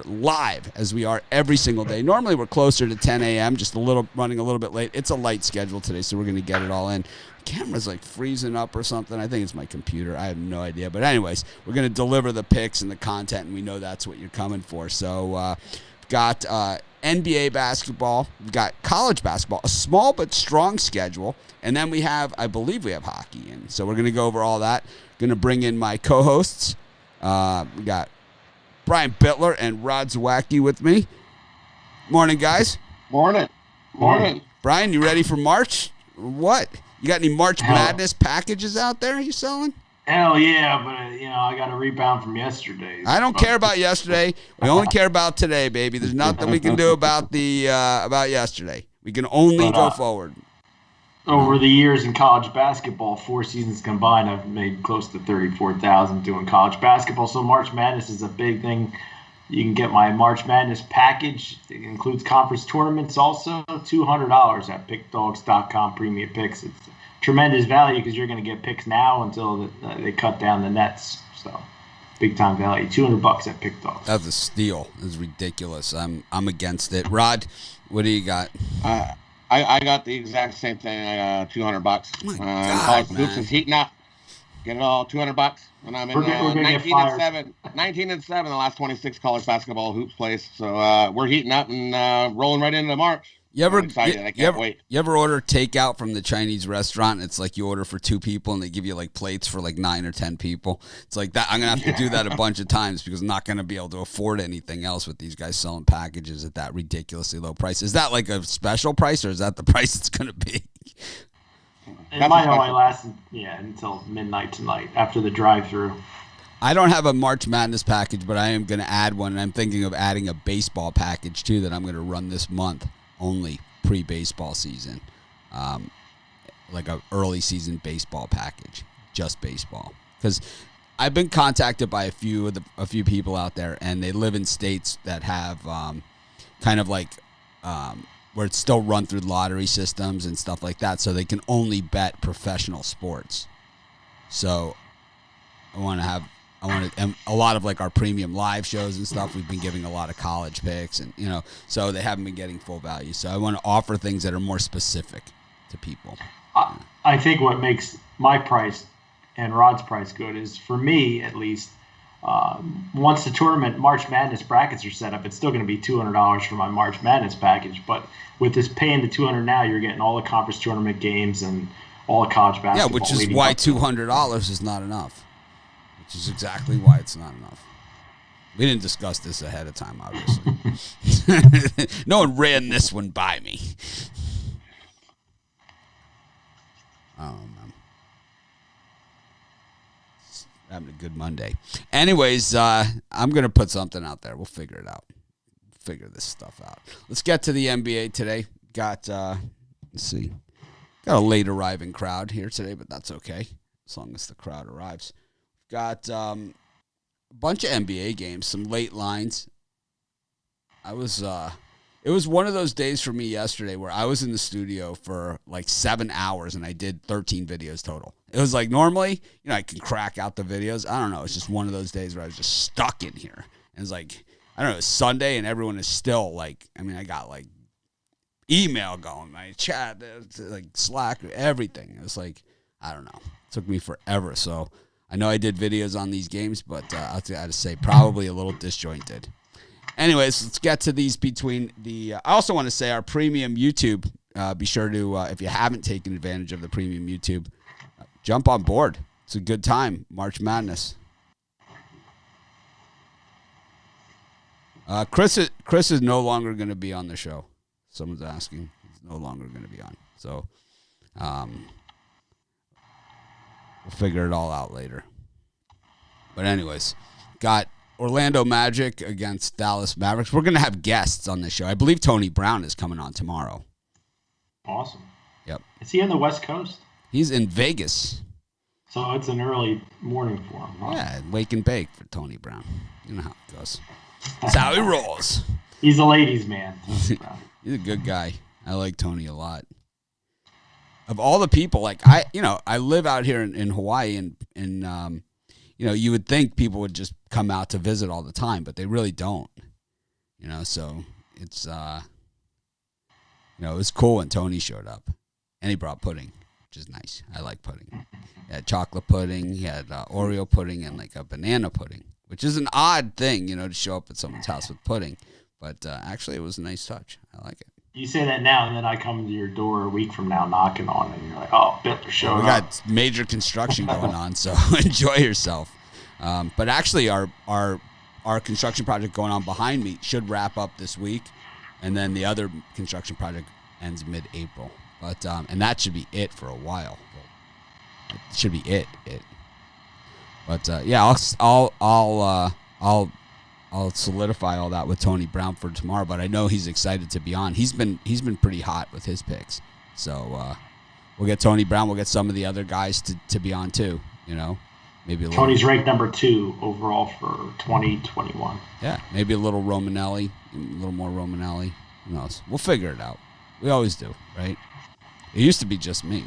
live as we are every single day. Normally we're closer to 10 a.m., just running a little bit late. It's a light schedule today, so we're going to get it all in. Camera's like freezing up or something. I think it's my computer. I have no idea. But anyways, we're going to deliver the picks and the content, and we know that's what you're coming for. So got NBA basketball. We've got college basketball, a small but strong schedule. And then I believe we have hockey in. So we're going to go over all that. Going to bring in my co-hosts. We got Brian Bittler and Rod Zawacki with me. Morning, guys. Morning. Brian, you ready for March? What? You got any March Madness packages out there you selling? Hell yeah, but I got a rebound from yesterday. I don't care about yesterday. We only care about today, baby. There's nothing we can do about about yesterday. We can only go forward. Over the years in college basketball, 4 seasons combined, I've made close to $34,000 doing college basketball. So March Madness is a big thing. You can get my March Madness package. It includes conference tournaments also, $200 at pickdogs.com premium picks. It's tremendous value because you're going to get picks now until they cut down the nets. So big time value, $200 at pickdogs. That's a steal. It's ridiculous. I'm against it. Rod, what do you got? I got the exact same thing. I got $200. My God, college man. hoops is heating up. Get it all, $200. And I'm in 19 and 7 the last 26 college basketball hoops plays. So we're heating up and rolling right into March. I'm excited. I can't wait. You ever order takeout from the Chinese restaurant? It's like you order for 2 people and they give you like plates for like 9 or 10 people. It's like that. I'm going to have to do that a bunch of times because I'm not going to be able to afford anything else with these guys selling packages at that ridiculously low price. Is that like a special price or is that the price it's going to be? It might only last until midnight tonight after the drive-through. I don't have a March Madness package, but I am going to add one, and I'm thinking of adding a baseball package too that I'm going to run this month. Only pre-baseball season, like a early season baseball package, just baseball. Because I've been contacted by a few people out there, and they live in states that have kind of like where it's still run through lottery systems and stuff like that, so they can only bet professional sports. So and a lot of like our premium live shows and stuff, we've been giving a lot of college picks and, so they haven't been getting full value. So I want to offer things that are more specific to people. I think what makes my price and Rod's price good is, for me at least, once the tournament March Madness brackets are set up, it's still going to be $200 for my March Madness package. But with this paying the $200 now, you're getting all the conference tournament games and all the college basketball. Yeah, which is why $200 is not enough. Which is exactly why it's not enough. We didn't discuss this ahead of time, obviously. No one ran this one by me. Oh, man. Having a good Monday. Anyways, I'm going to put something out there. We'll figure it out. Figure this stuff out. Let's get to the NBA today. Got, let's see. Got a late arriving crowd here today, but that's okay. As long as the crowd arrives. Got a bunch of NBA games, some late lines. It was one of those days for me yesterday where I was in the studio for like 7 hours and I did 13 videos total. It was like normally, I can crack out the videos. I don't know. It's just one of those days where I was just stuck in here. And it's like, I don't know, it's Sunday and everyone is still like, I got like email going, my chat, like Slack, everything. It was like, I don't know. It took me forever. So I know I did videos on these games, but I have to say probably a little disjointed. Anyways, let's get to these between the I also want to say our premium YouTube, be sure to, if you haven't taken advantage of the premium YouTube, jump on board. It's a good time. March Madness. Chris is no longer going to be on the show. Someone's asking. He's no longer going to be on. So, we'll figure it all out later. But anyways, got Orlando Magic against Dallas Mavericks. We're going to have guests on this show. I believe Tony Brown is coming on tomorrow. Awesome. Yep. Is he on the West Coast? He's in Vegas. So it's an early morning for him. Huh? Yeah, wake and bake for Tony Brown. You know how it goes. That's how he rolls. He's a ladies' man. He's a good guy. I like Tony a lot. Of all the people, like I live out here in Hawaii, and you would think people would just come out to visit all the time, but they really don't. So it's it was cool when Tony showed up, and he brought pudding, which is nice. I like pudding. He had chocolate pudding, he had Oreo pudding, and like a banana pudding, which is an odd thing, to show up at someone's house with pudding. But actually, it was a nice touch. I like it. You say that now, and then I come to your door a week from now knocking on it, and you're like, oh, Bittler showed up. We got major construction going on, so enjoy yourself. But actually, our construction project going on behind me should wrap up this week, and then the other construction project ends mid-April. But and that should be it for a while. It should be it. But yeah, I'll solidify all that with Tony Brown for tomorrow. But I know he's excited to be on. He's been pretty hot with his picks. So we'll get Tony Brown. We'll get some of the other guys to be on too. Maybe a little. Tony's ranked number 2 overall for 2021. Yeah, maybe a little Romanelli, a little more Romanelli. Who knows? We'll figure it out. We always do, right? It used to be just me.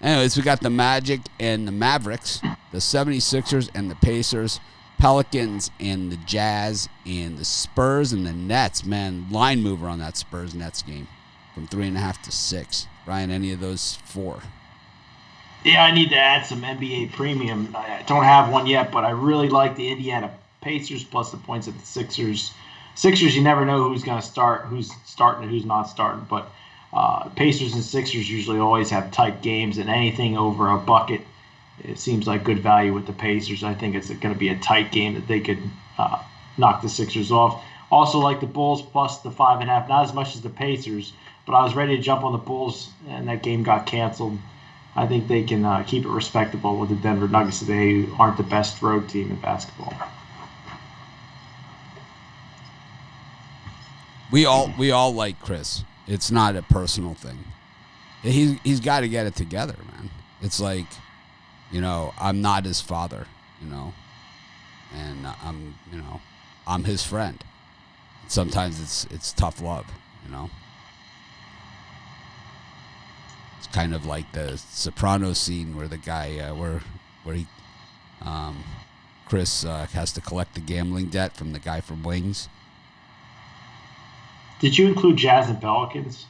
Anyways, we got the Magic and the Mavericks, the 76ers and the Pacers, Pelicans and the Jazz, and the Spurs and the Nets. Man, line mover on that Spurs-Nets game from 3.5 to 6. Brian, any of those 4? Yeah, I need to add some NBA premium. I don't have one yet, but I really like the Indiana Pacers plus the points at the Sixers. Sixers, you never know who's going to start, who's starting and who's not starting. But Pacers and Sixers usually always have tight games, and anything over a bucket, it seems like good value with the Pacers. I think it's going to be a tight game that they could knock the Sixers off. Also like the Bulls plus the 5.5, not as much as the Pacers, but I was ready to jump on the Bulls, and that game got canceled. I think they can keep it respectable with the Denver Nuggets. They aren't the best road team in basketball. We all like Chris. It's not a personal thing. He's got to get it together, man. It's like, I'm not his father, and I'm his friend. Sometimes it's tough love, It's kind of like the Sopranos scene where the guy where he Chris has to collect the gambling debt from the guy from Wings. Did you include Jazz and Pelicans?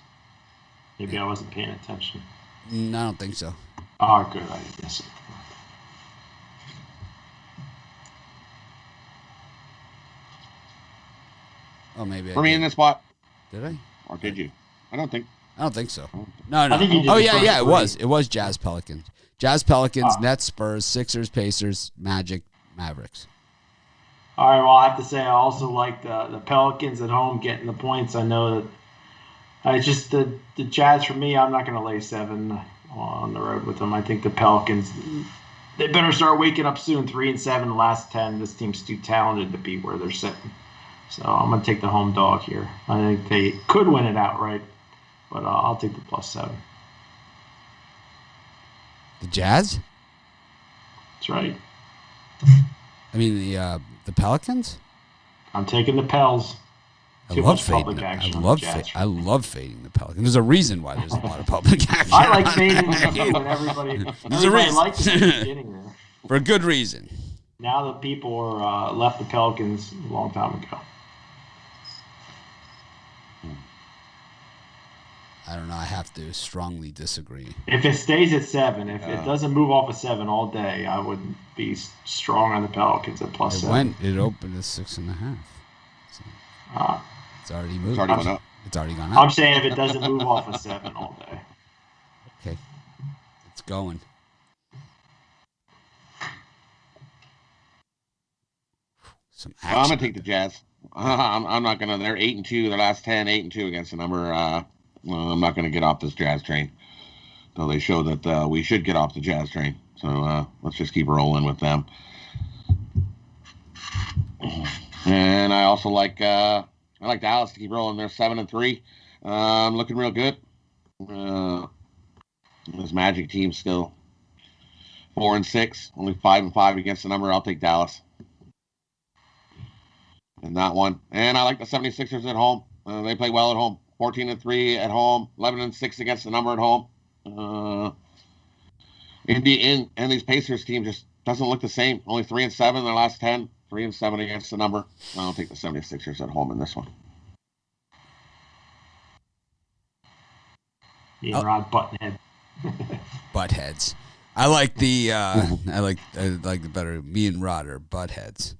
Maybe I wasn't paying attention. No, I don't think so. Oh, good. I didn't miss it. Oh, maybe for me in this spot. Did I? Or did you? I don't think so. No. I think you did Yeah. It was Jazz Pelicans. Jazz Pelicans, Nets, Spurs, Sixers, Pacers, Magic, Mavericks. All right, well, I have to say I also like the Pelicans at home getting the points. I know that the Jazz, for me, I'm not going to lay 7 on the road with them. I think the Pelicans, they better start waking up soon. 3-7 the last 10. This team's too talented to be where they're sitting. So I'm going to take the home dog here. I think they could win it outright, but I'll take the +7. The Jazz? That's right. I mean the Pelicans? I'm taking the Pels. I love fading the Pelicans. There's a reason why there's a lot of public action. I like fading them too, but everybody liked it in the beginning there. For a good reason. Now the people are left the Pelicans a long time ago. I don't know. I have to strongly disagree. If it stays at 7, if it doesn't move off of 7 all day, I would be strong on the Pelicans at +7. It opened at 6.5. So it's already moved. It's already gone up. I'm saying if it doesn't move off of 7 all day. Okay. It's going. Some action. I'm going to take the Jazz. I'm not going to. They're 8-2. Their last 10, 8-2 against the number. I'm not going to get off this Jazz train. So they show that we should get off the Jazz train. So let's just keep rolling with them. And I also like Dallas to keep rolling. They're 7-3. Looking real good. This Magic team still 4-6, only 5-5 against the number. I'll take Dallas in that one. And I like the 76ers at home. They play well at home. 14-3 at home, 11-6 against the number at home. And these Pacers team just doesn't look the same. Only 3-7 in their last 10. 3-7 against the number. I don't take the 76ers at home in this one. Rod Buttonhead. Buttheads. I like the I like the better. Me and Rod are buttheads.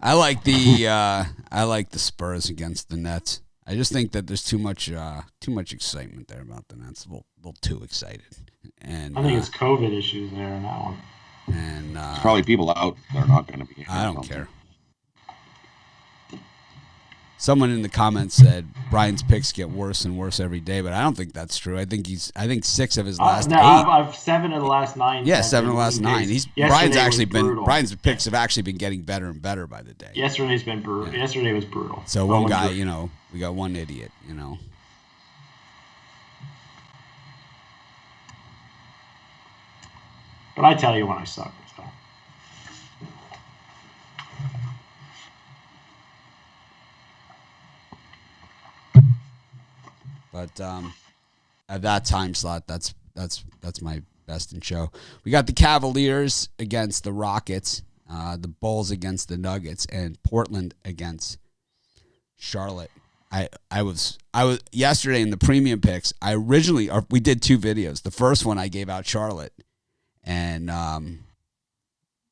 I like the Spurs against the Nets. I just think that there's too much excitement there about the Nets. A little too excited. And I think it's COVID issues there in that one. And probably people out that are not going to be. I don't care. Someone in the comments said Brian's picks get worse and worse every day, but I don't think that's true. I think 6 of his last 8. I've 7 of the last 9. Yeah, 7 of the last 9. Brian's picks have actually been getting better and better by the day. Yesterday's been brutal. Yeah. Yesterday was brutal. So one guy, we got one idiot, But I tell you when I suck. So. But at that time slot, that's my best in show. We got the Cavaliers against the Rockets, the Bulls against the Nuggets, and Portland against Charlotte. I was yesterday in the premium picks. We did 2 videos. The first one I gave out Charlotte, and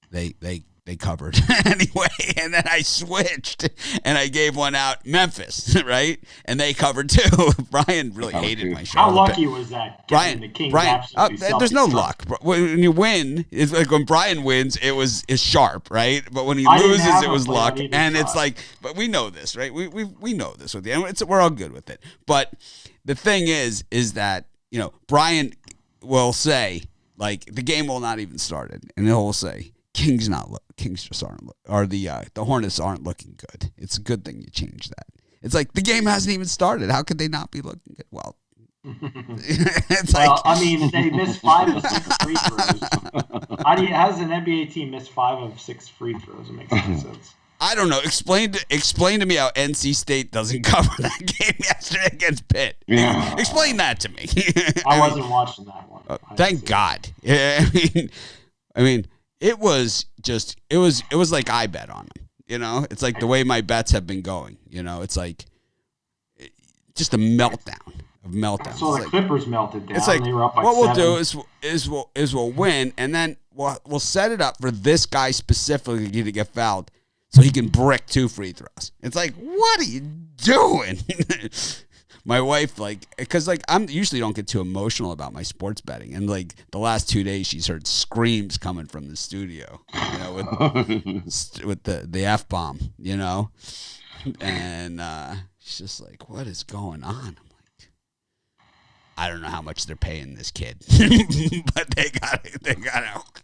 they covered anyway, and then I switched and I gave one out Memphis, right? And they covered too. Brian really hated my Charlotte. How lucky was that? Brian, there's no luck. When you win, it's like when Brian wins, it's sharp, right? But when he loses, it was luck. And it's like, but we know this, right? We know this with you, and we're all good with it. But the thing is that Brian will say like the game will not even started, and he'll say. Kings just aren't, or the Hornets aren't looking good. It's a good thing you change that. It's like the game hasn't even started. How could they not be looking good? Well, they missed 5 of 6 free throws. How does an NBA team miss 5 of 6 free throws? It makes no sense. I don't know. Explain to me how NC State doesn't cover that game yesterday against Pitt. Yeah. Explain that to me. I wasn't watching that one. Thank God. I mean. It was like I bet on them, It's like the way my bets have been going, It's like just a meltdown of meltdowns. So the Clippers melted down. It's like they were up by what 7. we'll do is we'll win, and then we'll set it up for this guy specifically to get fouled, so he can brick 2 free throws. It's like, what are you doing? My wife, because I'm usually don't get too emotional about my sports betting, and the last 2 days she's heard screams coming from the studio, with the F-bomb, and she's just like, what is going on? I'm like, I don't know how much they're paying this kid, but they got out.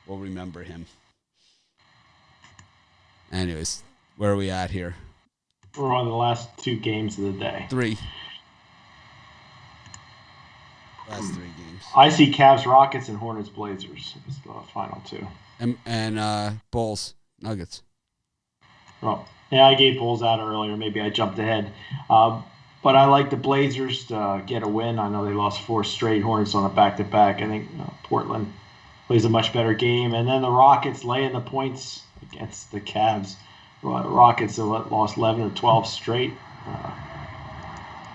We'll remember him. Anyways, where are we at here? We're on the last 2 games of the day. 3. Last 3 games. I see Cavs, Rockets, and Hornets, Blazers. It's the final 2. And Bulls, Nuggets. Well, yeah, I gave Bulls out earlier. Maybe I jumped ahead. But I like the Blazers to get a win. I know they lost 4 straight. Hornets on a back-to-back. I think Portland plays a much better game. And then the Rockets laying the points against the Cavs. The Rockets have lost 11 or 12 straight.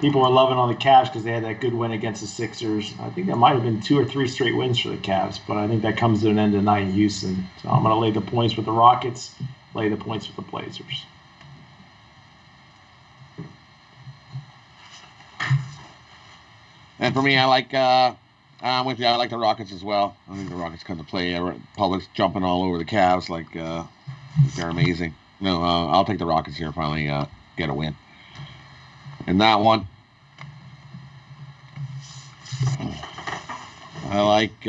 People were loving on the Cavs because they had that good win against the Sixers. I think that might have been 2 or 3 straight wins for the Cavs, but I think that comes to an end tonight in Houston. So I'm going to lay the points with the Rockets, lay the points with the Blazers. And for me, I like I'm with you. I like the Rockets as well. I think the Rockets come to play. Public's jumping all over the Cavs they're amazing. No, I'll take the Rockets here. Finally, get a win. In that one, I like.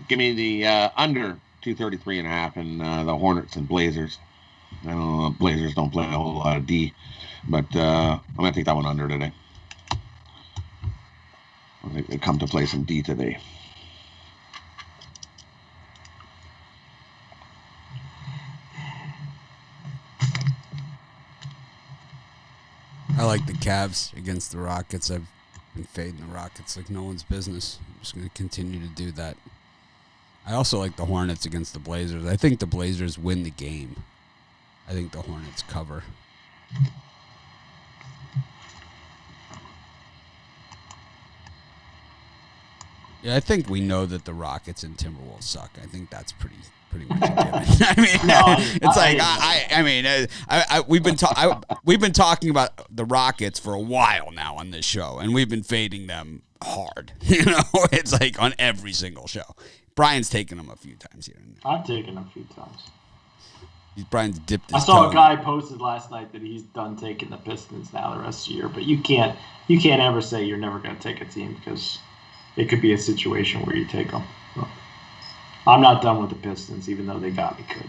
Give me the under 233.5 and the Hornets and Blazers. I don't know. Blazers don't play a whole lot of D, but I'm gonna take that one under today. I think they come to play some D today. I like the Cavs against the Rockets. been fading the Rockets like no one's business. I'm just going to continue to do that. I also like the Hornets against the Blazers. I think the Blazers win the game. I think the Hornets cover. Yeah, I think we know that the Rockets and Timberwolves suck. I think that's pretty much a given. I mean, it's like we've been talking about the Rockets for a while now on this show, and we've been fading them hard. It's like on every single show. Brian's taken them a few times here and there. I've taken them a few times. Brian's dipped his I saw toe. a guy posted last night that he's done taking the Pistons now the rest of the year, but you can't ever say you're never going to take a team because it could be a situation where you take them. So, I'm not done with the Pistons, even though they got me good.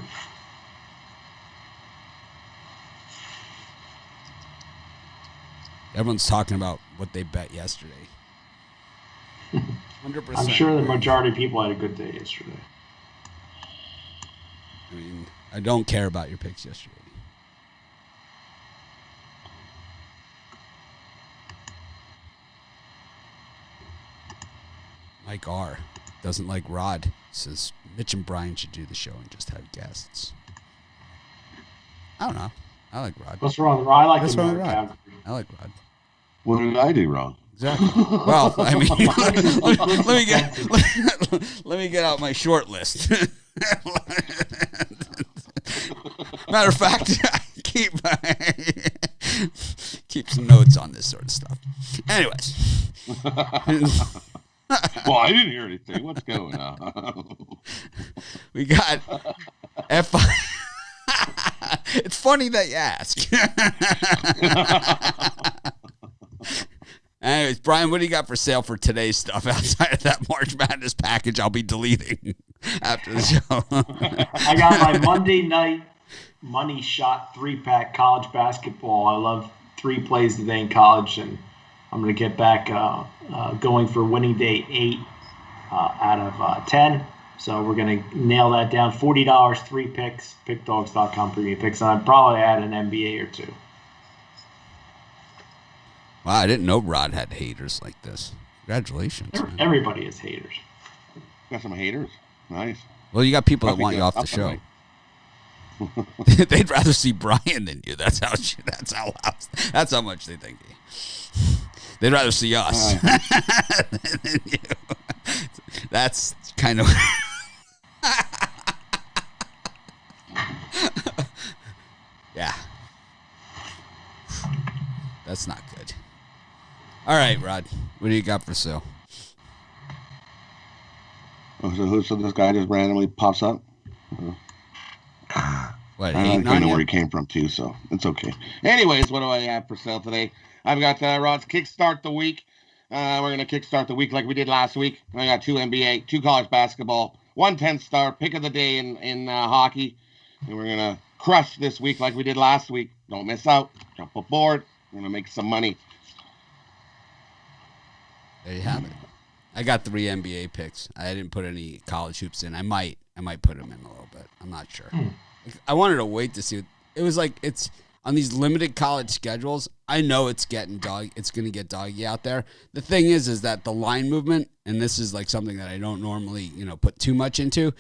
Everyone's talking about what they bet yesterday. 100%. I'm sure the majority of people had a good day yesterday. I mean, I don't care about your picks yesterday. Mike R. doesn't like Rod. Says Mitch and Brian should do the show and just have guests. I don't know. I like Rod. What's wrong with Rod? I like What's wrong with Rod. I like Rod. What did I do wrong? Exactly. Well, I mean, let me get out my short list. Matter of fact, I keep some notes on this sort of stuff. Anyways. Well, I didn't hear anything. What's going on? We got F. It's funny that you ask. Anyways, Brian, what do you got for sale for today's stuff outside of that March Madness package I'll be deleting after the show? I got my Monday night money shot 3-pack college basketball. I love 3 plays today in college, and I'm going to get back going for winning day 8 out of 10. So we're going to nail that down. $40, 3 picks, pickdogs.com premium picks. And I'd probably add an NBA or 2. Wow, I didn't know Rod had haters like this. Congratulations. Man. Everybody has haters. Got some haters. Nice. Well, you got people that want you off the show. They'd rather see Brian than you. That's how much they think. They'd rather see us than you. That's kind of. Yeah. That's not good. All right, Rod. What do you got for sale? So this guy just randomly pops up? What, I don't know where he came from, too, so it's okay. Anyways, what do I have for sale today? I've got Rod's Kickstart the Week. We're going to kickstart the week like we did last week. I got 2 NBA, 2 college basketball, 1 10-star, pick of the day in hockey. And we're going to crush this week like we did last week. Don't miss out. Jump aboard. We're going to make some money. There you have it. I got 3 NBA picks. I didn't put any college hoops in. I might put them in a little bit. I'm not sure. I wanted to wait to see. It was like it's on these limited college schedules. I know it's going to get doggy out there. The thing is that the line movement, and this is like something that I don't normally, put too much into.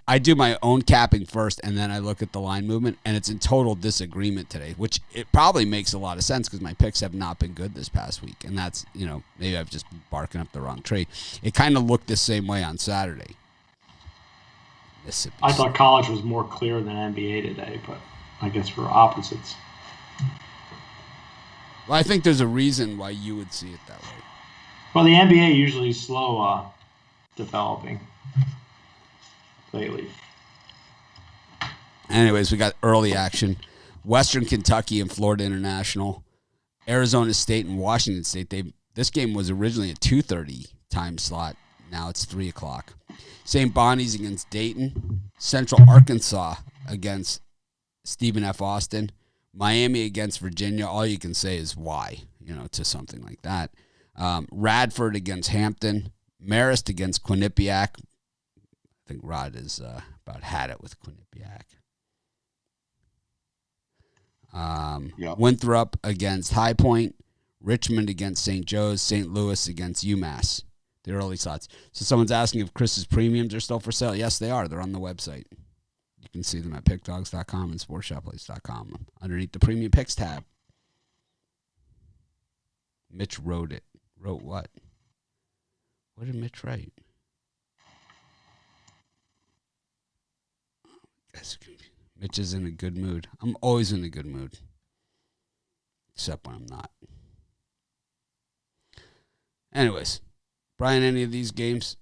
I do my own capping first, and then I look at the line movement, and it's in total disagreement today, which it probably makes a lot of sense because my picks have not been good this past week, and that's, maybe I've just been barking up the wrong tree. It kind of looked the same way on Saturday. I thought college was more clear than NBA today, but I guess we're opposites. Well, I think there's a reason why you would see it that way. Well, the NBA usually is slow developing lately. Anyways, we got early action. Western Kentucky and Florida International. Arizona State and Washington State. This game was originally a 2:30 time slot. Now it's 3 o'clock. St. Bonnie's against Dayton. Central Arkansas against Stephen F. Austin. Miami against Virginia. All you can say is why, to something like that. Radford against Hampton. Marist against Quinnipiac. I think Rod is about had it with Quinnipiac. Yep. Winthrop against High Point. Richmond against St. Joe's, St. Louis against UMass. The early slots. So someone's asking if Chris's premiums are still for sale. Yes, they are. They're on the website. You can see them at pickdogs.com and sportshopplace.com underneath the premium picks tab. Mitch wrote it. Wrote what? What did Mitch write? Mitch is in a good mood. I'm always in a good mood. Except when I'm not. Anyways. Brian, any of these games?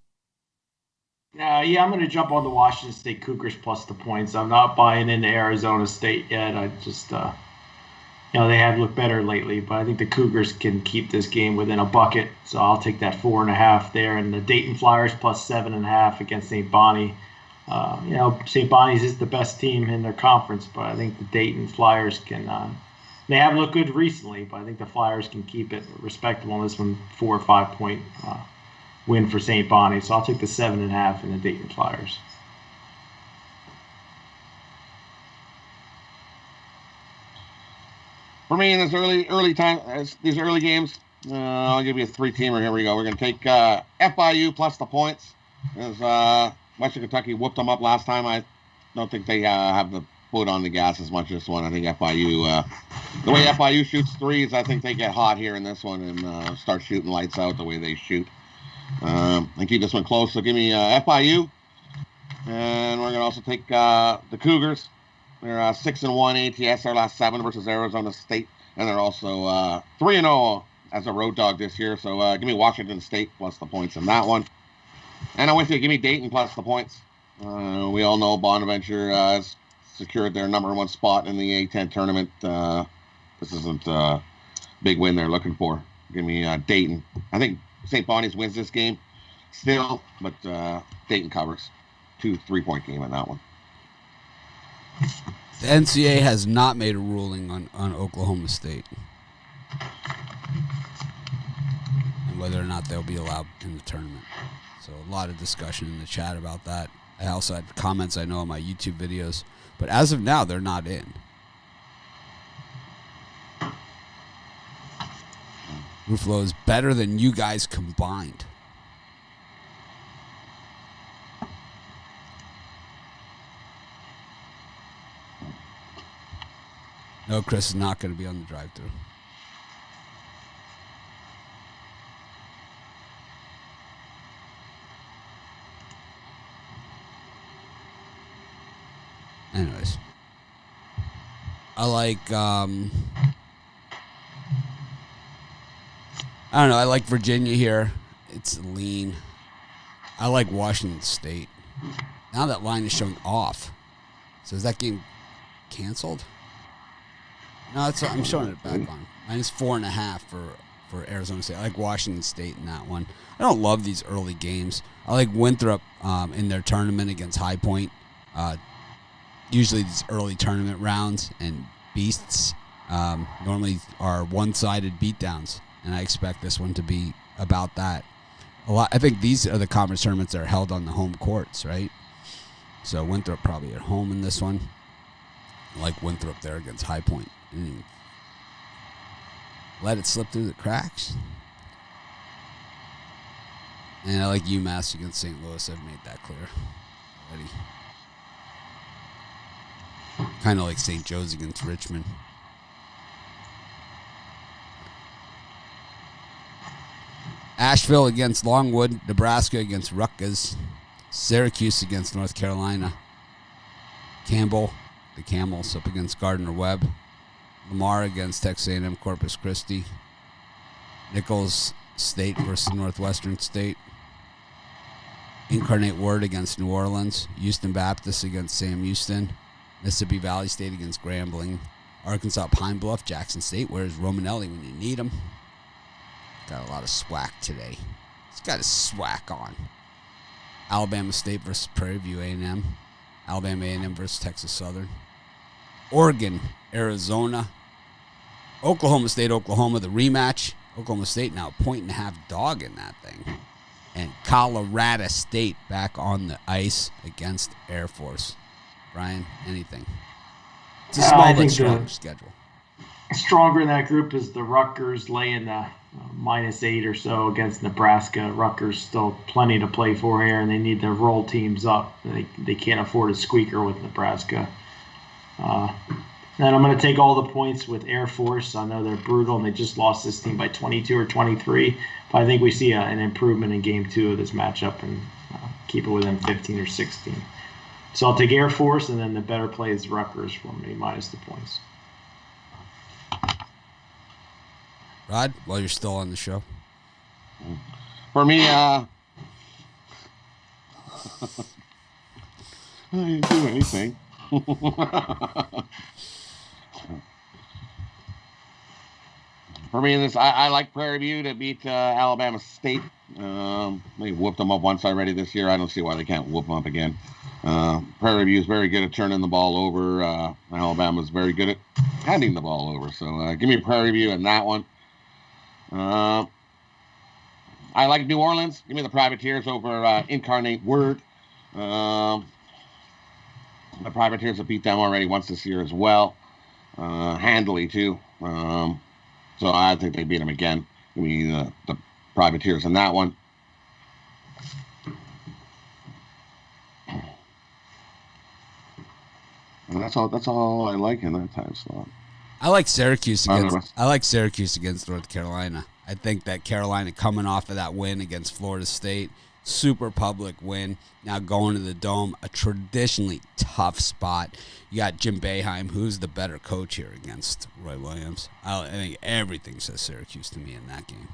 Yeah, I'm going to jump on the Washington State Cougars plus the points. I'm not buying into Arizona State yet. I just, they have looked better lately, but I think the Cougars can keep this game within a bucket. So I'll take that 4.5 there. And the Dayton Flyers plus 7.5 against St. Bonnie. St. Bonnie's is the best team in their conference, but I think the Dayton Flyers can. They haven't looked good recently, but I think the Flyers can keep it respectable in this one, 4 or 5 point win for St. Bonnie. So I'll take the 7.5 in the Dayton Flyers. For me, in this early time, these early games, I'll give you a 3-teamer. Here we go. We're going to take FIU plus the points. As Western Kentucky whooped them up last time, I don't think they have the foot on the gas as much as this one. I think FIU, the way FIU shoots threes, I think they get hot here in this one and start shooting lights out the way they shoot. And keep this one close. So give me FIU, and we're gonna also take the Cougars. They're 6-1 ATS their last 7 versus Arizona State, and they're also 3-0 as a road dog this year. So give me Washington State plus the points in that one. And I'm with you. Give me Dayton plus the points. We all know Bonaventure has secured their number 1 spot in the A10 tournament. This isn't a big win they're looking for. Give me Dayton. I think St. Bonnie's wins this game still, but Dayton covers. 2 3-point game in that one. The NCAA has not made a ruling on Oklahoma State and whether or not they'll be allowed in the tournament. So a lot of discussion in the chat about that. I also had comments I know on my YouTube videos, but as of now, they're not in. Ruffalo is better than you guys combined. No, Chris is not going to be on the drive-thru. Anyways. I like, I don't know. I like Virginia here. It's lean. I like Washington State. Now that line is showing off. So is that game canceled? No, I'm showing it back on. -4.5 for Arizona State. I like Washington State in that one. I don't love these early games. I like Winthrop in their tournament against High Point. Usually these early tournament rounds and beasts normally are one-sided beatdowns. And I expect this one to be about that. I think these are the conference tournaments that are held on the home courts, right? So Winthrop probably at home in this one. I like Winthrop there against High Point. Let it slip through the cracks. And I like UMass against St. Louis. I've made that clear already. Kind of like St. Joe's against Richmond. Asheville against Longwood, Nebraska against Rutgers, Syracuse against North Carolina, Campbell, the Camels up against Gardner-Webb, Lamar against Texas A&M Corpus Christi, Nichols State versus Northwestern State, Incarnate Word against New Orleans, Houston Baptist against Sam Houston, Mississippi Valley State against Grambling, Arkansas Pine Bluff, Jackson State. Where's Romanelli when you need him? Got a lot of swack today. He's got his swack on. Alabama State versus Prairie View A&M. Alabama A&M versus Texas Southern. Oregon, Arizona. Oklahoma State, Oklahoma, the rematch. Oklahoma State now 1.5 dog in that thing. And Colorado State back on the ice against Air Force. Brian, anything? It's a small but strong schedule. Stronger in that group is the Rutgers laying -8 or so against Nebraska. Rutgers still plenty to play for here, and they need to roll teams up. They can't afford a squeaker with Nebraska. Then I'm going to take all the points with Air Force. I know they're brutal, and they just lost this team by 22 or 23. But I think we see an improvement in Game 2 of this matchup and keep it within 15 or 16. So I'll take Air Force, and then the better play is Rutgers for me, minus the points. Rod, while you're still on the show. For me, I didn't do anything. For me, in this, I like Prairie View to beat Alabama State. They whooped them up once already this year. I don't see why they can't whoop them up again. Prairie View is very good at turning the ball over. Alabama's very good at handing the ball over. So give me Prairie View in that one. I like New Orleans. Give me the Privateers over Incarnate Word. The Privateers have beat them already once this year as well. Handily, too. So I think they beat them again. Give me the Privateers in that one. And that's all I like in that time slot. I like Syracuse against North Carolina. I think that Carolina coming off of that win against Florida State, super public win, now going to the Dome, a traditionally tough spot. You got Jim Boeheim, who's the better coach here against Roy Williams. I think everything says Syracuse to me in that game.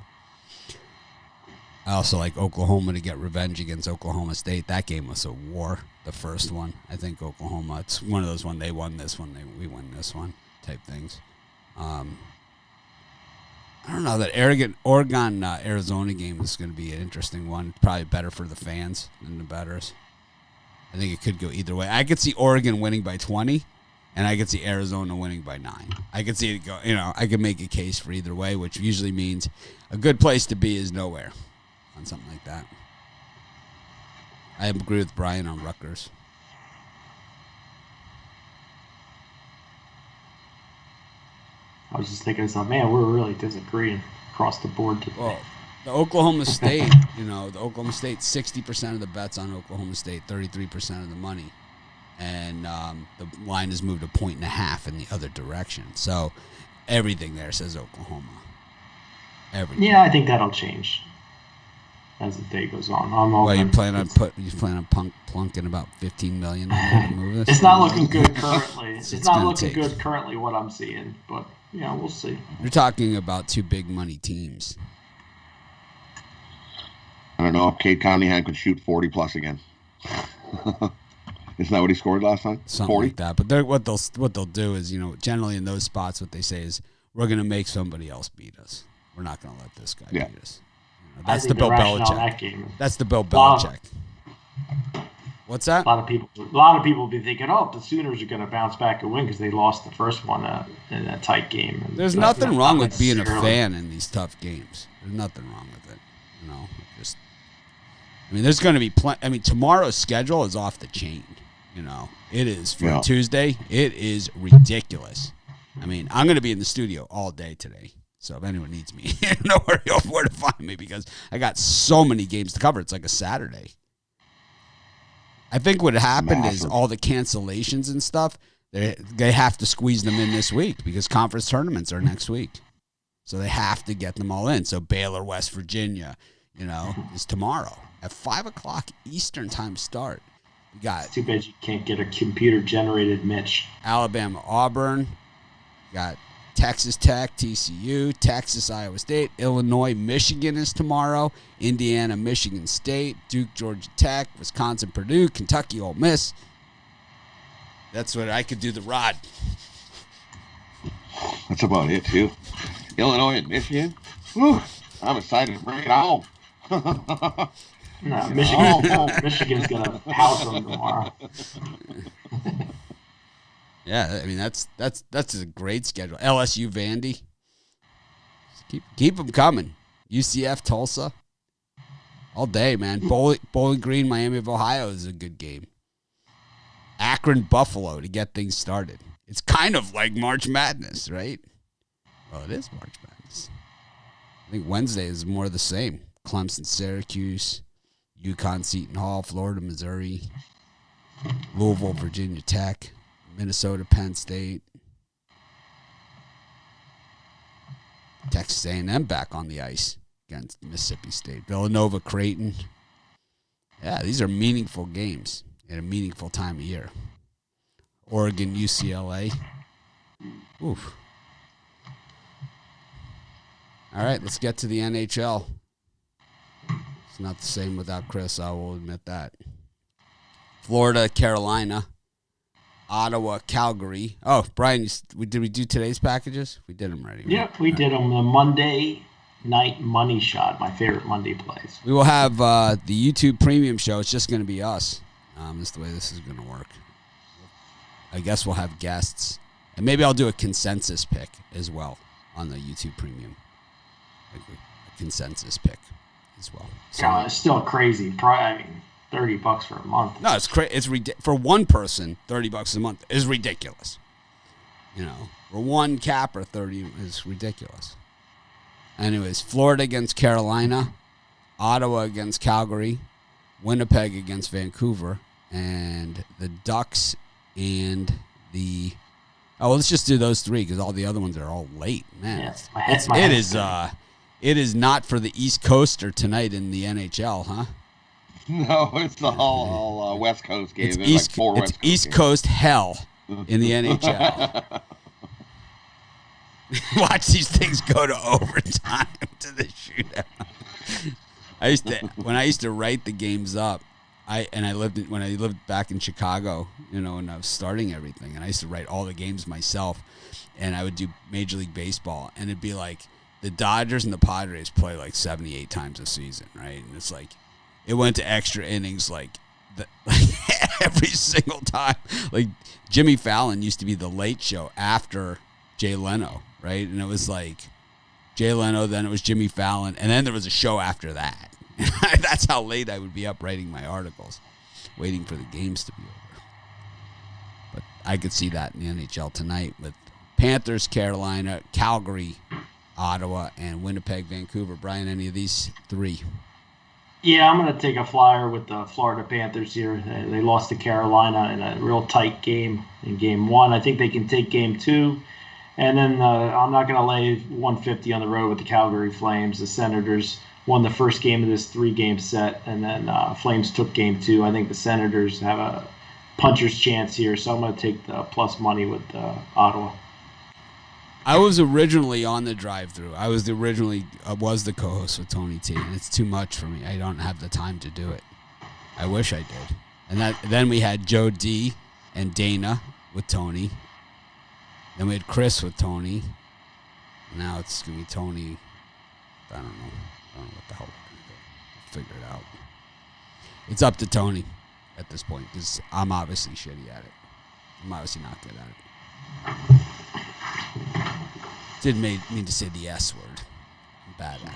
I also like Oklahoma to get revenge against Oklahoma State. That game was a war, the first one. I think Oklahoma, it's one of those when they won this one, we win this one type things. I don't know, that Oregon-Arizona game is going to be an interesting one. Probably better for the fans than the bettors. I think it could go either way. I could see Oregon winning by 20, and I could see Arizona winning by 9. I could see it go, I could make a case for either way, which usually means a good place to be is nowhere on something like that. I agree with Brian on Rutgers. I was just thinking to myself, man, we're really disagreeing across the board today. Well, the Oklahoma State, the Oklahoma State, 60% of the bets on Oklahoma State, 33% of the money. And the line has moved 1.5 in the other direction. So everything there says Oklahoma. Everything. Yeah, I think that'll change as the day goes on. Well, you plan on plunking about $15 million to move this? It's not looking good currently. It's not looking good currently what I'm seeing, but we'll see. You're talking about two big money teams. I don't know if Cade Cunningham could shoot 40 plus again. Isn't that what he scored last time? Something 40? Like that. But what they'll do is, generally in those spots, what they say is, we're going to make somebody else beat us. We're not going to let this guy beat us. That's the Bill Belichick. That's the Bill Belichick. What's that? A lot of people will be thinking, the Sooners are going to bounce back and win because they lost the first one in a tight game. There's nothing wrong with being a fan in these tough games. There's nothing wrong with it. There's going to be tomorrow's schedule is off the chain. It is for Tuesday. It is ridiculous. I'm going to be in the studio all day today. So if anyone needs me, know where to find me because I got so many games to cover. It's like a Saturday. I think what happened is all the cancellations and stuff, they have to squeeze them in this week because conference tournaments are next week. So they have to get them all in. So Baylor, West Virginia, is tomorrow at 5 o'clock Eastern time start. We got. It's too bad you can't get a computer-generated Mitch. Alabama, Auburn. Got Texas Tech, TCU, Texas, Iowa State, Illinois, Michigan is tomorrow, Indiana, Michigan State, Duke, Georgia Tech, Wisconsin, Purdue, Kentucky, Ole Miss. That's what I could do the Rod. That's about it, too. Illinois and Michigan? Whew, I'm excited to bring it home. No, Michigan's going to house them tomorrow. Yeah, that's a great schedule. LSU, Vandy. Keep them coming. UCF, Tulsa. All day, man. Bowling Green, Miami of Ohio is a good game. Akron, Buffalo to get things started. It's kind of like March Madness, right? Well, it is March Madness. I think Wednesday is more of the same. Clemson, Syracuse, UConn, Seton Hall, Florida, Missouri, Louisville, Virginia Tech, Minnesota, Penn State, Texas A&M back on the ice against Mississippi State, Villanova, Creighton. Yeah, these are meaningful games at a meaningful time of year. Oregon, UCLA. Oof. All right, let's get to the NHL. It's not the same without Chris, I will admit that. Florida, Carolina, Ottawa, Calgary. Oh, Brian, did we do today's packages? We did them already. Right? Yep, we did them. The Monday night money shot, my favorite Monday plays. We will have the YouTube premium show. It's just going to be us. That's the way this is going to work. I guess we'll have guests. And maybe I'll do a consensus pick as well on the YouTube premium. Like a consensus pick as well. So, God, it's still crazy. I mean, $30 for a month. No, it's crazy. It's for one person, $30 a month is ridiculous. You know, for one capper, 30 is ridiculous. Anyways, Florida against Carolina, Ottawa against Calgary, Winnipeg against Vancouver, and the Ducks and the. Oh, well, let's just do those three because all the other ones are all late, man. Yeah, it is not for the East Coaster tonight in the NHL, huh? No, it's all West Coast games. It's East Coast hell in the NHL. Watch these things go to overtime to the shootout. When I used to write the games up, when I lived back in Chicago, you know, and I was starting everything, and I used to write all the games myself, and I would do Major League Baseball, and it'd be like the Dodgers and the Padres play like 78 times a season, right? And it's like it went to extra innings like every single time. Like Jimmy Fallon used to be the late show after Jay Leno, right? And it was like Jay Leno, then it was Jimmy Fallon, and then there was a show after that. That's how late I would be up writing my articles, waiting for the games to be over. But I could see that in the NHL tonight with Panthers, Carolina, Calgary, Ottawa, and Winnipeg, Vancouver. Brian, any of these three? Yeah, I'm going to take a flyer with the Florida Panthers here. They lost to Carolina in a real tight game in Game 1. I think they can take Game 2. And then I'm not going to lay 150 on the road with the Calgary Flames. The Senators won the first game of this 3-game set, and then Flames took Game 2. I think the Senators have a puncher's chance here, so I'm going to take the plus money with Ottawa. I was originally on the drive-through. I was the co-host with Tony T, and it's too much for me. I don't have the time to do it. I wish I did. And then we had Joe D and Dana with Tony. Then we had Chris with Tony. Now it's going to be Tony. I don't know what the hell we're going to do. We'll figure it out. It's up to Tony at this point because I'm obviously shitty at it. I'm obviously not good at it. Didn't mean to say the S word. I'm bad at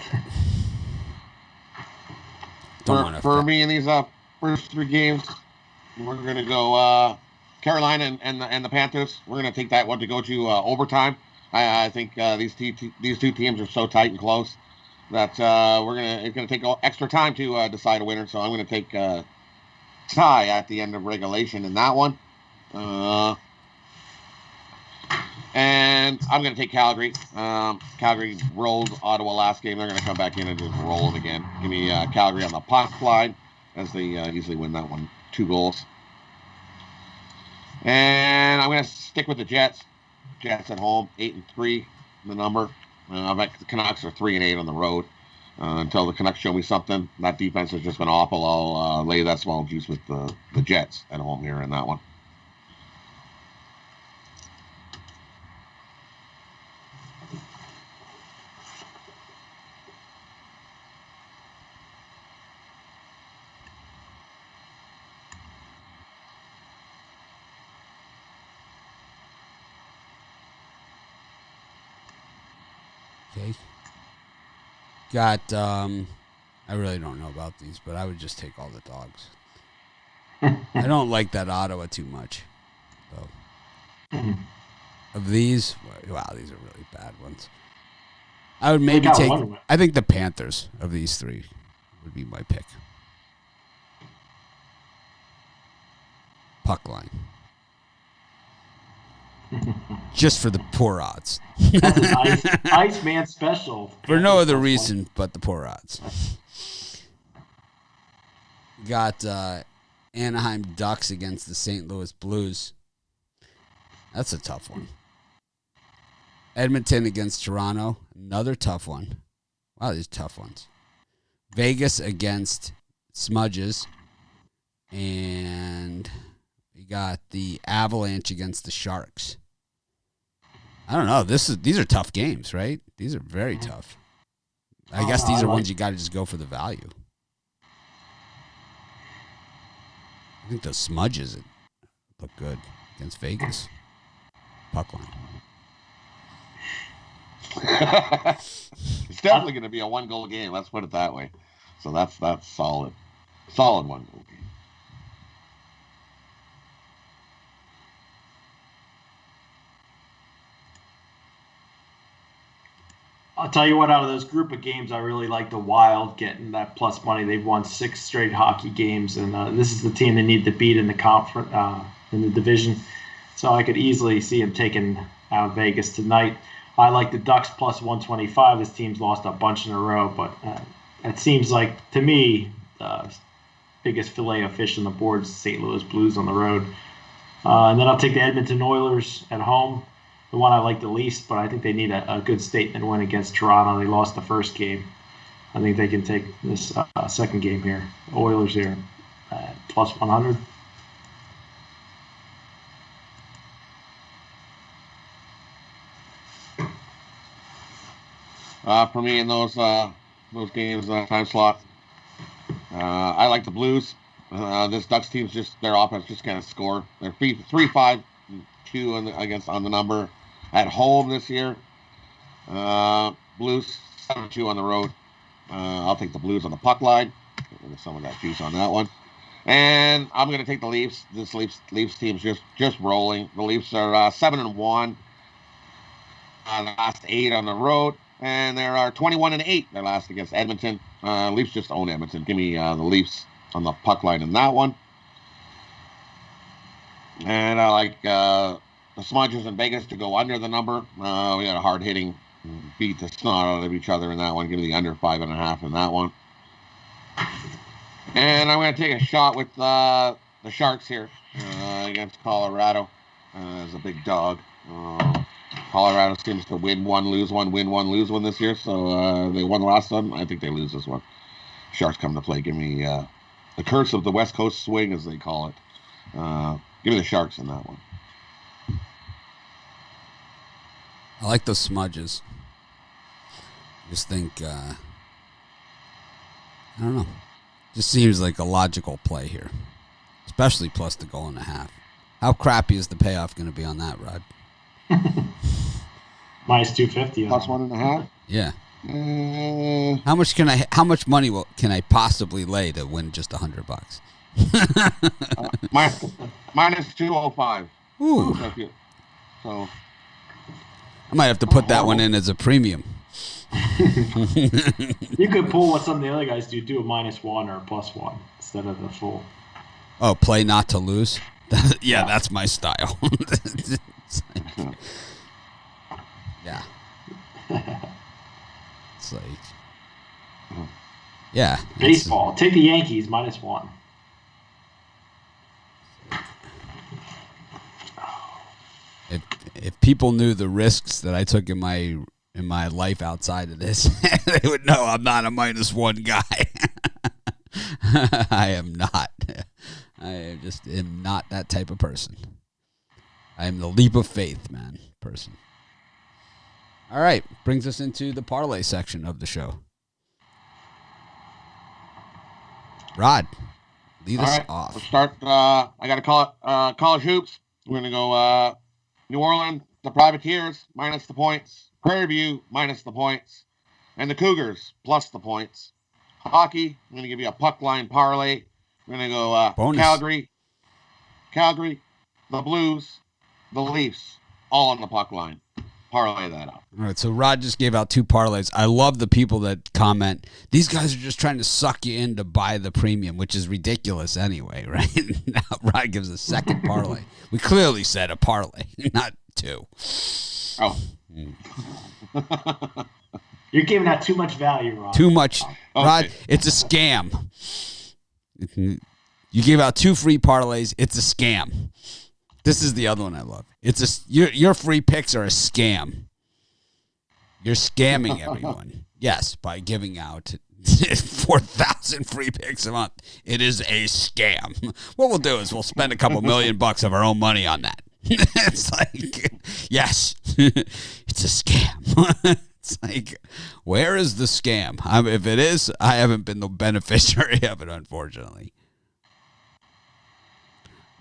it. For me in these first 3 games, we're going to go Carolina and the Panthers. We're going to take that one to go to overtime. I think these two teams are so tight and close that it's going to take extra time to decide a winner. So I'm going to take tie at the end of regulation in that one. And I'm going to take Calgary. Calgary rolled Ottawa last game. They're going to come back in and just roll it again. Give me Calgary on the puck line as they usually win that one 2 goals. And I'm going to stick with the Jets. Jets at home, 8-3, the number. I bet the Canucks are 3-8 on the road. Until the Canucks show me something. That defense has just been awful. I'll lay that small juice with the Jets at home here in that one. Okay. Got, I really don't know about these, but I would just take all the dogs. I don't like that Ottawa too much. So. Of these, wow, these are really bad ones. I would maybe take. I think the Panthers of these three would be my pick. Puck line. Just for the poor odds. That's an Iceman special. For no other reason but the poor odds. Got Anaheim Ducks against the St. Louis Blues. That's a tough one. Edmonton against Toronto. Another tough one. Wow, these tough ones. Vegas against Smudges. And we got the Avalanche against the Sharks. I don't know. These are tough games, right? These are very tough. I guess these are ones you got to just go for the value. I think those Smudges look good against Vegas. Puck line. It's definitely going to be a 1-goal game. Let's put it that way. So that's solid. Solid 1-goal game. I'll tell you what, out of those group of games, I really like the Wild getting that plus money. They've won 6 straight hockey games, and this is the team they need to beat in the conference, in the division. So I could easily see them taking out Vegas tonight. I like the Ducks plus 125. This team's lost a bunch in a row, but it seems like, to me, the biggest fillet of fish on the board is the St. Louis Blues on the road. And then I'll take the Edmonton Oilers at home. The one I like the least, but I think they need a good statement win against Toronto. They lost the first game. I think they can take this second game here. Oilers here at plus 100. For me in those games, time slot, I like the Blues. This Ducks team's just, their offense just can't score. They're 3-5-2 on the number. At home this year, Blues 7-2 on the road. I'll take the Blues on the puck line. Get some of that juice on that one. And I'm going to take the Leafs. This Leafs team's just rolling. The Leafs are 7-1 the last 8 on the road, and they are 21-8 their last against Edmonton. Leafs just own Edmonton. Give me the Leafs on the puck line in that one. And I like the Smudges in Vegas to go under the number. We had a hard-hitting beat the snot out of each other in that one. Give me the under 5.5 in that one. And I'm going to take a shot with the Sharks here against Colorado as a big dog. Colorado seems to win one, lose one, win one, lose one this year. So they won the last one. I think they lose this one. Sharks come to play. Give me the curse of the West Coast swing, as they call it. Give me the Sharks in that one. I like those Smudges. Just think, I don't know. Just seems like a logical play here, especially plus the goal and a half. How crappy is the payoff going to be on that, Rod? Minus 250. Plus 1.5. Yeah. How much money can I possibly lay to win just $100? Minus 205. Ooh. So. I might have to put that one in as a premium. You could pull what some of the other guys do a -1 or a +1 instead of the full. Oh, play not to lose? Yeah, that's my style. Yeah. It's like, yeah. Baseball. Take the Yankees -1. If people knew the risks that I took in my life outside of this, they would know I'm not a -1 guy. I am not. I just am not that type of person. I am the leap of faith, man, person. All right, brings us into the parlay section of the show. Rod, lead us off. Let's start. I got to call it college hoops. We're going to go New Orleans, the Privateers, minus the points. Prairie View, minus the points. And the Cougars, plus the points. Hockey, I'm going to give you a puck line parlay. We're going to go Calgary, the Blues, the Leafs, all on the puck line. parlay that out. All right, so Rod just gave out 2 parlays. I love the people that comment, these guys are just trying to suck you in to buy the premium, which is ridiculous anyway, right? Now Rod gives a second parlay. We clearly said a parlay, not 2. Oh. You're giving out too much value, Rod. Too much. Okay. Rod, it's a scam. You gave out 2 free parlays. It's a scam. This is the other one I love. Your free picks are a scam. You're scamming everyone. Yes, by giving out 4,000 free picks a month. It is a scam. What we'll do is we'll spend a couple $1,000,000 of our own money on that. It's like, yes, it's a scam. It's like, where is the scam? If it is, I haven't been the beneficiary of it, unfortunately.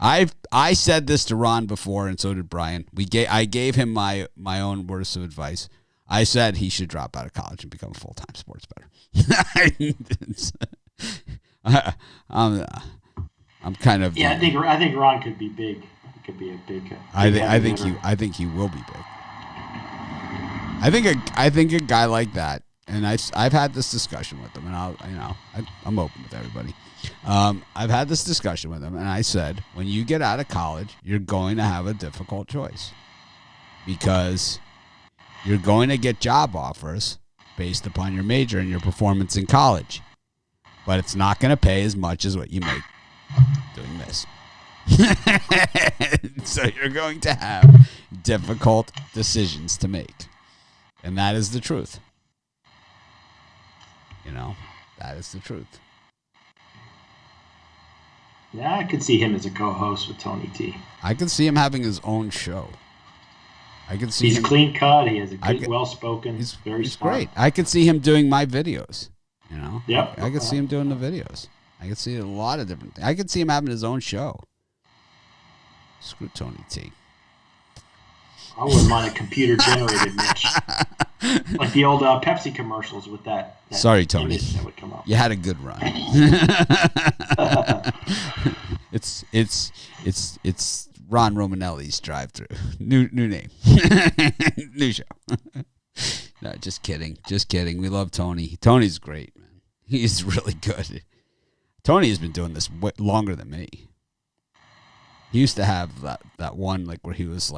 I said this to Ron before, and so did Brian. I gave him my own words of advice. I said he should drop out of college and become a full-time sports bettor. I'm kind of I think Ron could be big. He could be a big. I think he will be big. I think a guy like that, and I've had this discussion with him, and I'm open with everybody. I've had this discussion with him, and I said, when you get out of college, you're going to have a difficult choice because you're going to get job offers based upon your major and your performance in college, but it's not going to pay as much as what you make doing this. So you're going to have difficult decisions to make, and that is the truth. That is the truth. Yeah, I could see him as a co-host with Tony T. I could see him having his own show. I could see he's him clean cut. He has a good, well-spoken. He's very smart. great. I could see him doing my videos. Yep. I could see him doing the videos. I could see a lot of different things. I could see him having his own show. Screw Tony T. I wouldn't mind a computer-generated Mitch. Like the old Pepsi commercials with that Sorry, Tony. That would come up. You had a good run. It's Ron Romanelli's drive-through. New name. New show. No, just kidding. Just kidding. We love Tony. Tony's great, man. He's really good. Tony has been doing this longer than me. He used to have that one where he was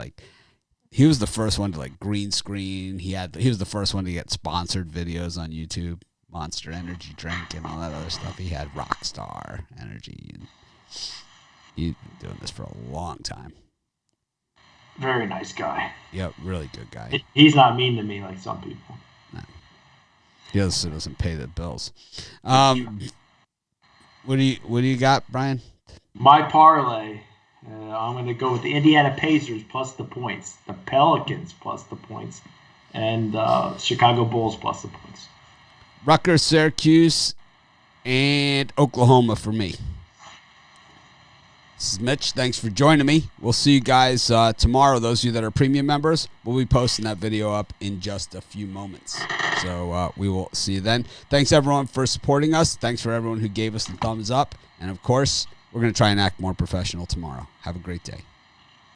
the first one to green screen. He was the first one to get sponsored videos on YouTube, Monster Energy drink and all that other stuff. He had Rockstar Energy, and he's been doing this for a long time. Very nice guy. Yep, really good guy. He's not mean to me like some people. No. He also doesn't pay the bills. What do you got, Brian? My parlay. I'm going to go with the Indiana Pacers plus the points, the Pelicans plus the points, and Chicago Bulls plus the points. Rutgers, Syracuse, and Oklahoma for me. This is Mitch. Thanks for joining me. We'll see you guys tomorrow. Those of you that are premium members, we'll be posting that video up in just a few moments. So we will see you then. Thanks, everyone, for supporting us. Thanks for everyone who gave us the thumbs up. And, of course, we're going to try and act more professional tomorrow. Have a great day.